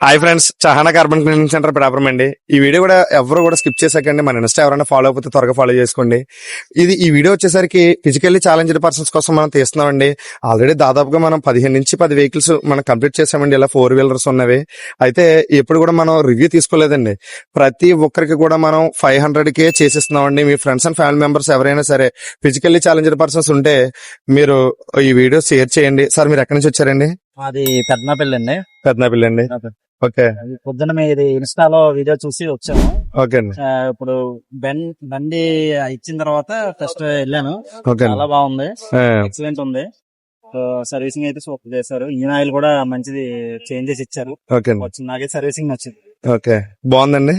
Hi friends, Chahana carbon cleaning centre Pithapuram అండి. ఈ video కూడా ఎవరు కూడా స్కిప్ చేసాకండి. మన ఇన్స్టా ఎవరైనా ఫాలో అయిపోతే త్వరగా ఫాలో చేసుకోండి. ఈ వీడియో వచ్చేసరికి ఫిజికల్లీ ఛాలెంజ్డ్ పర్సన్స్ కోసం మనం తీస్తున్నామండి. ఆల్రెడీ దాదాపుగా మనం 15 నుంచి 10 వెహికల్స్ మనం కంప్లీట్ చేసామండి. ఇలా 4 వీలర్స్ ఉన్నవి. అయితే ఎప్పుడు కూడా మనం రివ్యూ తీసుకోలేదండి. ప్రతి ఒక్కరికి కూడా మనం 500K చేసిస్తున్నామండి. మీ ఫ్రెండ్స్ అండ్ ఫ్యామిలీ మెంబర్స్ ఎవరైనా సరే ఫిజికల్లీ ఛాలెంజ్డ్ పర్సన్స్ ఉంటే మీరు ఈ వీడియో షేర్ చేయండి. సార్, మీరు ఎక్కడి నుంచి వచ్చారండి? అది పెద్దనాపల్లి అండి. పెద్దనాపల్లి అండి. ఓకే. పొద్దున్న మీది ఇన్స్టాలో వీడియో చూసి వచ్చాము. ఓకే అండి. ఇప్పుడు బండి ఇచ్చిన తర్వాత ఫస్ట్ వెళ్ళాను. ఓకే. చాలా బాగుంది, ఎక్సలెంట్ ఉంది. సర్వీసింగ్ అయితే సూపర్ చేశారు. ఇంజిన్ ఆయిల్ కూడా మంచిది చేంజ్ చేసి ఇచ్చారు. ఓకే. నాకే సర్వీసింగ్ నచ్చింది. ఓకే, బాగుందండి.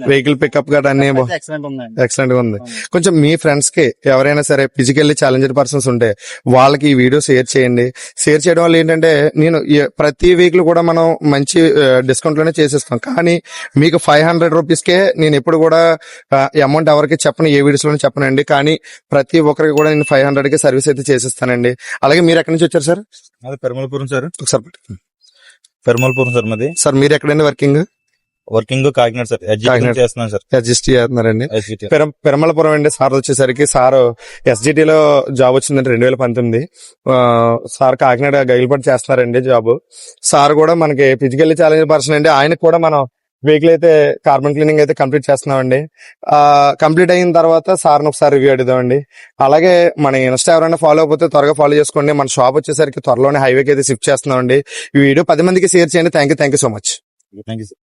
వెహికల్ పికప్ గా అన్ని ఎక్సలెంట్ ఉందండి. ఎక్సలెంట్ గా ఉంది. కొంచెం మీ ఫ్రెండ్స్ కి ఎవరైనా సరే ఫిజికల్లీ ఛాలెంజ్డ్ పర్సన్స్ ఉంటే వాళ్ళకి ఈ వీడియో షేర్ చేయండి. షేర్ చేయడం వల్ల ఏంటంటే నేను ప్రతి వీక్ కూడా మనం మంచి డిస్కౌంట్ లోనే చేసేస్తాం. కానీ మీకు 500 రూపీస్కే నేను ఎప్పుడు కూడా అమౌంట్ ఎవరికి చెప్పను, ఏ వీడియోస్ లోనే చెప్పనండి. కానీ ప్రతి ఒక్కరికి కూడా నేను 500కి సర్వీస్ అయితే చేసేస్తానండి. అలాగే మీరు ఎక్కడి నుంచి వచ్చారు సార్? అది పెరమలపురం సార్. ఒకసారి పెరమలపురం సార్ మాది. సార్, మీరు ఎక్కడండి వర్కింగ్ కాకినాడ సార్. చేస్తున్నాను సార్. ఎస్జిటి చేస్తున్నారండి. పెరమలపురం అండి. సార్ వచ్చేసరికి సార్ SGT లో జాబ్ వచ్చిందండి 2019. సార్ కాకినాడ గైల్పడి చేస్తున్నారండి జాబ్. సార్ కూడా మనకి ఫిజికల్లీ ఛాలెంజ్ పర్సన్ అండి. ఆయనకు కూడా మనం వెహికల్ అయితే కార్బన్ క్లీనింగ్ అయితే కంప్లీట్ చేస్తున్నామండి. కంప్లీట్ అయిన తర్వాత సార్ని ఒకసారి రివ్యూ అడుగుదామండి. అలాగే మన ఇన్స్టా ఎవరైనా ఫాలో అయిపోతే త్వరగా ఫాలో చేసుకోండి. మన షాప్ వచ్చేసరికి త్వరలోనే హైవేకి అయితే షిఫ్ట్ చేస్తున్నామండి. ఈ వీడియో 10 మందికి షేర్ చేయండి. Thank you so much. Thank you sir.